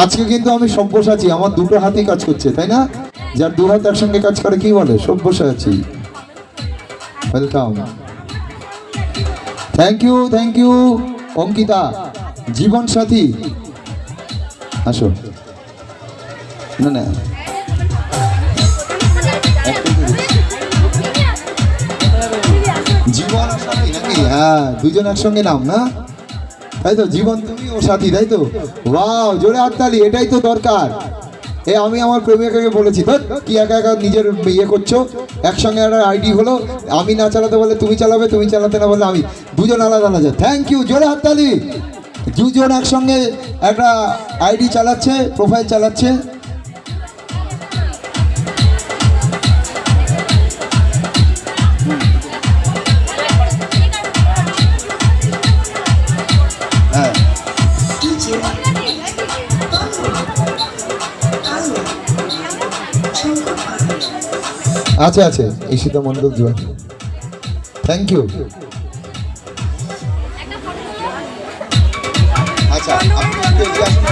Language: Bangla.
আজকে কিন্তু আমি সব্যসাচী, আমার দুটো হাতই কাজ করছে, তাই না? যার দু হাত একসঙ্গে কাজ করে কি বলে? Sabyasachi. Welcome, thank you Ankita. জীবন সাথী, আসো। না না, জীবন আর সাথী নাকি? হ্যাঁ, দুজন একসঙ্গে নাম না, তাই তো? জীবন তুমি ও সাথী, তাই তো? ওয়াও, জোরে হাততালি, এটাই তো দরকার। আমি আমার প্রেমিকাকে বলেছি, ধর কি একা একা নিজের ইয়ে করছো, একসঙ্গে একটা আইডি হলো, আমি না চালাতে বলে তুমি চালাবে, তুমি চালাতে না বলে আমি, দুজন আলাদা আলাদা। থ্যাংক ইউ, জোরে হাততালি। দুজন একসঙ্গে একটা আইডি চালাচ্ছে, প্রোফাইল চালাচ্ছে। হ্যাঁ, আছে আছে, ঈশিতা মন্ডল জুয়া। Thank you. আচ্ছা, আপনি